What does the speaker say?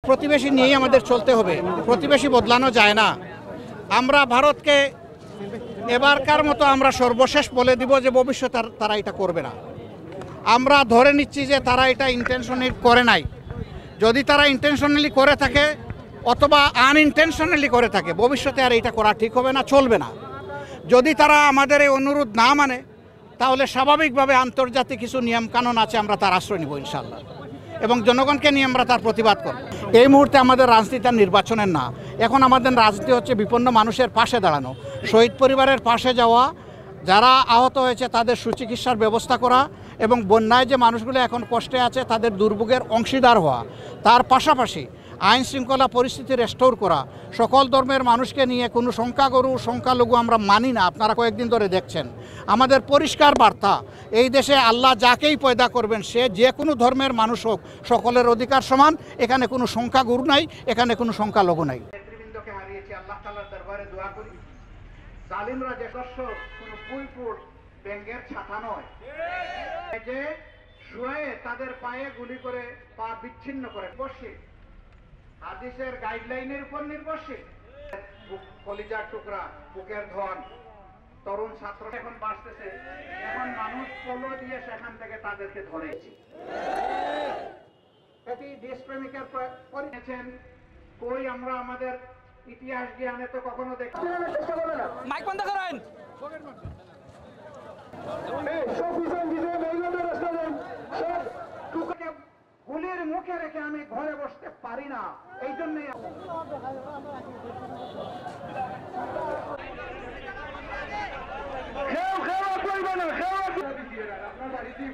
প্রতিবেশী নিয়েই আমাদের চলতে হবে, প্রতিবেশী বদলানো যায় না। আমরা ভারতকে এবারকার মতো আমরা সর্বশেষ বলে দিব যে ভবিষ্যতে তারা এটা করবে না। আমরা ধরে নিচ্ছি যে তারা এটা ইন্টেনশনালি করে নাই। যদি তারা ইন্টেনশনালি করে থাকে অথবা আনইনটেনশনালি করে থাকে, ভবিষ্যতে আর এটা করা ঠিক হবে না, চলবে না। যদি তারা আমাদের এই অনুরোধ না মানে, তাহলে স্বাভাবিকভাবে আন্তর্জাতিক কিছু নিয়মকানুন আছে, আমরা তার আশ্রয় নিব ইনশাআল্লাহ, এবং জনগণকে নিয়ে আমরা তার প্রতিবাদ করব। এই মুহূর্তে আমাদের রাজনীতি আর নির্বাচনের না, এখন আমাদের রাজনীতি হচ্ছে বিপন্ন মানুষের পাশে দাঁড়ানো, শহীদ পরিবারের পাশে যাওয়া, যারা আহত হয়েছে তাদের সুচিকিৎসার ব্যবস্থা করা, এবং বন্যায় যে মানুষগুলো এখন কষ্টে আছে তাদের দুর্ভোগের অংশীদার হওয়া। তার পাশাপাশি আইন শৃঙ্খলা পরিস্থিতি রেস্টোর করা। সকল ধর্মের মানুষকে নিয়ে কোনো সংখ্যাগুরু সংখ্যালঘু আমরা মানি না, আপনারা কয়েকদিন ধরে দেখছেন। আমাদের পরিষ্কার বার্তা, এই দেশে আল্লাহ যাকেই পয়দা করবেন সে যে কোনো ধর্মের মানুষ হোক, সকলের অধিকার সমান। এখানে কোনো সংখ্যাগুরু নাই, এখানে কোনো সংখ্যালঘু নাই। নেতৃবৃন্দকে হারিয়েছি, আল্লাহ তাআলার দরবারে দোয়া করি জালিমরা যে দর্শক কোনো ফুলফুল ব্যাঙের ছাতা নয়, যে শুয়ে তাদের পায়ে গুলি করে পা বিচ্ছিন্ন করে বসে হাদিসের গাইডলাইনের উপর নির্ভরশীল। কলিজার টুকরা, বুকের ধন, তরুণ ছাত্র এখন বাঁচতেছে, এখন মানুষ পলো দিয়ে সেখান থেকে তাদেরকে ধরেছি। এটি দেশপ্রেমিকের পরিছেন কই আমরা আমাদের ইতিহাস জ্ঞানে তো কখনো দেখি। মাইক বন্ধ করেন। গুলির মুখে রেখে আমি ঘরে বসতে পারি না, এই জন্যই আপনার বাড়িতে